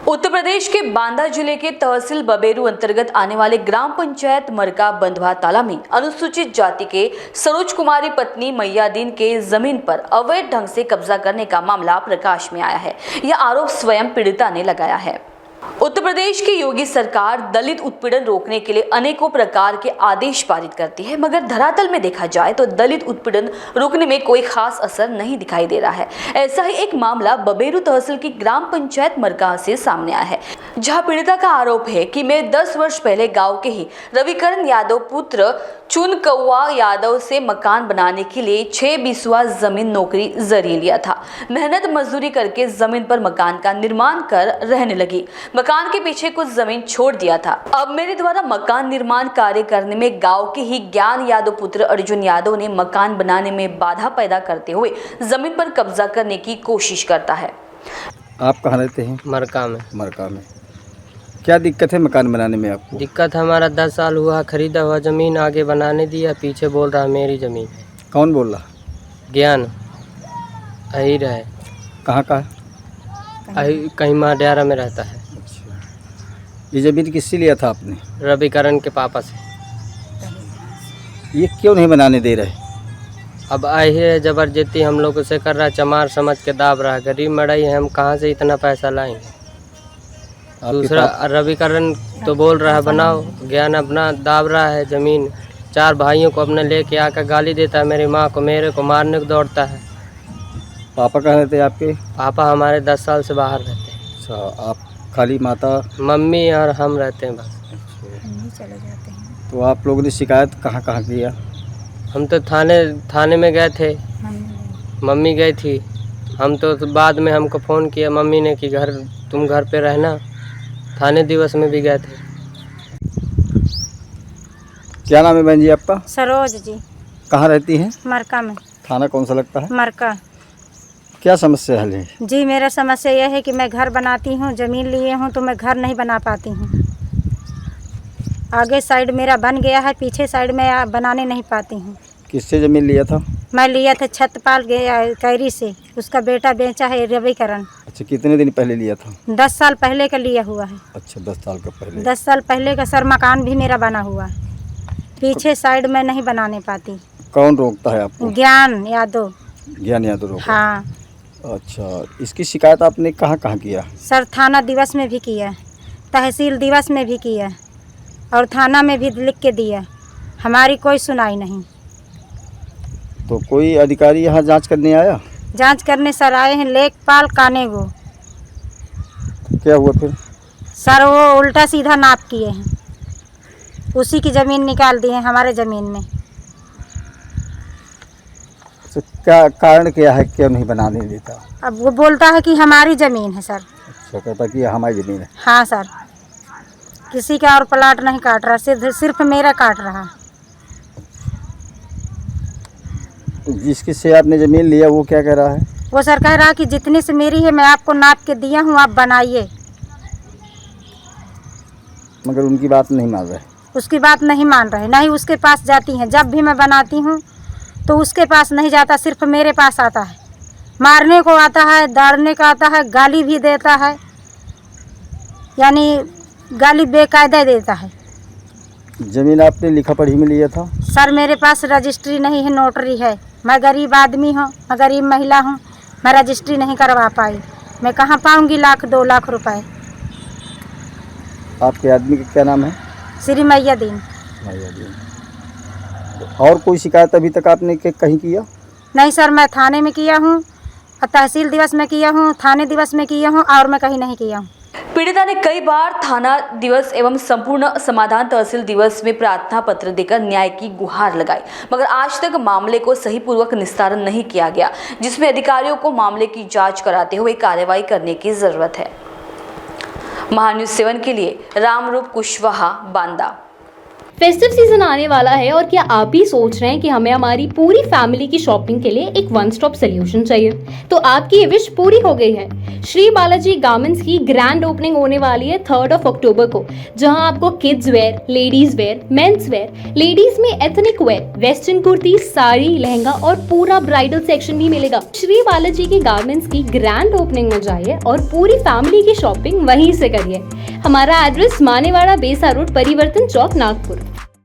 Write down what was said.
उत्तर प्रदेश के बांदा जिले के तहसील बबेरू अंतर्गत आने वाले ग्राम पंचायत मरका बंधवा ताला में अनुसूचित जाति के सरोज कुमारी पत्नी मैयादीन के जमीन पर अवैध ढंग से कब्जा करने का मामला प्रकाश में आया है। यह आरोप स्वयं पीड़िता ने लगाया है। उत्तर प्रदेश की योगी सरकार दलित उत्पीड़न रोकने के लिए अनेकों प्रकार के आदेश पारित करती है, मगर धरातल में देखा जाए तो दलित उत्पीड़न रोकने में कोई खास असर नहीं दिखाई दे रहा है। ऐसा ही एक मामला बबेरू तहसील की ग्राम पंचायत मरका से सामने आया है, जहां पीड़िता का आरोप है कि मैं 10 वर्ष पहले गांव के ही रविकरण यादव पुत्र चुन कौआ यादव से मकान बनाने के लिए 6 बिस्वा जमीन नौकरी जरिए लिया था। मेहनत मजदूरी करके जमीन पर मकान का निर्माण कर रहने लगी। मकान के पीछे कुछ जमीन छोड़ दिया था। अब मेरे द्वारा मकान निर्माण कार्य करने में गांव के ही ज्ञान यादव पुत्र अर्जुन यादव ने मकान बनाने में बाधा पैदा करते हुए जमीन पर कब्जा करने की कोशिश करता है। आप कहाँ रहते हैं? मरका में। मरका में क्या दिक्कत है मकान बनाने में आपको? दिक्कत हमारा 10 साल हुआ, खरीदा हुआ ज़मीन आगे बनाने दिया, पीछे बोल रहा मेरी ज़मीन है। कौन बोल रहा? ज्ञान अहीर है। कहाँ का? कहीं माडियारा में रहता है। अच्छा, ये ज़मीन किससे लिया था आपने? रविकरण के पापा से। ये क्यों नहीं बनाने दे रहे? अब अहीर ज़बरदस्ती हम लोग से कर रहा, चमार समझ के दाब रहा। गरीब मड़ाई है, हम कहाँ से इतना पैसा लाएंगे? दूसरा रविकरण तो बोल रहा है बनाओ, ज्ञान अपना दाब रहा है ज़मीन। 4 भाइयों को अपने लेके आकर गाली देता है, मेरी माँ को, मेरे को मारने को दौड़ता है। पापा कहाँ रहते हैं आपके? पापा हमारे 10 साल से बाहर रहते हैं। अच्छा, आप खाली माता मम्मी और हम रहते हैं बस। चले जाते हैं। तो आप लोगों ने शिकायत कहाँ कहाँ किया? हम तो थाने में गए थे, मम्मी गई थी। हम तो बाद में हमको फ़ोन किया मम्मी ने कि तुम घर पे रहना। थाने दिवस में भी गए थे। क्या नाम है बहन जी आपका? सरोज जी। कहाँ रहती हैं? मरका में। थाना कौन सा लगता है? मरका। क्या समस्या हल है? जी, मेरा समस्या यह है कि मैं घर बनाती हूँ, ज़मीन लिए हूँ तो मैं घर नहीं बना पाती हूँ। आगे साइड मेरा बन गया है, पीछे साइड में बनाने नहीं पाती हूँ। किससे ज़मीन लिया था? मैं लिया था छतपाल गया कैरी से, उसका बेटा बेचा है रविकरण। अच्छा, कितने दिन पहले लिया था? 10 साल पहले का लिया हुआ है। अच्छा, 10 साल का पहले। 10 साल पहले का सर मकान भी मेरा बना हुआ है, पीछे साइड में नहीं बनाने पाती। कौन रोकता है आपको? ज्ञान यादव। ज्ञान यादव रोकता? हाँ। अच्छा, इसकी शिकायत आपने कहाँ कहाँ किया? सर थाना दिवस में भी किया, तहसील दिवस में भी किया और थाना में भी लिख के दिया। हमारी कोई सुनाई नहीं। तो कोई अधिकारी यहाँ जांच करने आया? जांच करने सर आए हैं, लेखपाल कानेगो। क्या हुआ फिर? सर वो उल्टा सीधा नाप किए हैं, उसी की ज़मीन निकाल दी है हमारे ज़मीन में। तो क्या कारण क्या है, क्यों नहीं बनाने देता? अब वो बोलता है कि हमारी ज़मीन है सर। अच्छा, कहता कि ये हमारी ज़मीन है। हाँ सर, किसी का और प्लाट नहीं काट रहा, सिर्फ मेरा काट रहा। जिसकी से आपने ज़मीन लिया वो क्या कह रहा है? वो सर कह रहा है कि जितनी से मेरी है मैं आपको नाप के दिया हूँ, आप बनाइए। मगर उनकी बात नहीं मान रहे। उसकी बात नहीं मान रहे, नहीं उसके पास जाती हैं। जब भी मैं बनाती हूँ तो उसके पास नहीं जाता, सिर्फ मेरे पास आता है। मारने को आता है, दाड़ने का आता है, गाली भी देता है, यानी गाली बेकायदा देता है। ज़मीन आपने लिखा पढ़ी में लिया था? सर मेरे पास रजिस्ट्री नहीं है, नोटरी है। मैं गरीब आदमी हूँ, मैं गरीब महिला हूँ, मैं रजिस्ट्री नहीं करवा पाई। मैं कहाँ पाऊँगी 1-2 लाख रुपए। आपके आदमी का क्या नाम है? श्री मैयादीन। मैयादीन। और कोई शिकायत अभी तक आपने कहीं किया? नहीं सर, मैं थाने में किया हूँ, तहसील दिवस में किया हूँ, थाने दिवस में किया हूँ, और मैं कहीं नहीं किया हूँ। पीड़िता ने कई बार थाना दिवस एवं संपूर्ण समाधान तहसील दिवस में प्रार्थना पत्र देकर न्याय की गुहार लगाई, मगर आज तक मामले को सही पूर्वक निस्तारण नहीं किया गया, जिसमें अधिकारियों को मामले की जांच कराते हुए कार्रवाई करने की जरूरत है। महान्यूज़ 7 के लिए रामरूप कुशवाहा, बांदा। फेस्टिव सीजन आने वाला है और क्या आप भी सोच रहे हैं कि हमें हमारी पूरी फैमिली की शॉपिंग के लिए एक वन स्टॉप सोल्यूशन चाहिए? तो आपकी ये विश पूरी हो गई है। श्री बालाजी गारमेंट्स की ग्रैंड ओपनिंग होने वाली है 3 अक्टूबर को, जहां आपको kids wear, ladies wear, men's wear, ladies में ethnic wear, western kurti, sari, lehenga और पूरा ब्राइडल सेक्शन भी मिलेगा। श्री बालाजी की गारमेंट्स की ग्रैंड ओपनिंग में जाइए और पूरी फैमिली की शॉपिंग वहीं से करिए। हमारा एड्रेस मानेवाड़ा बेसा रोड, परिवर्तन चौक, नागपुर।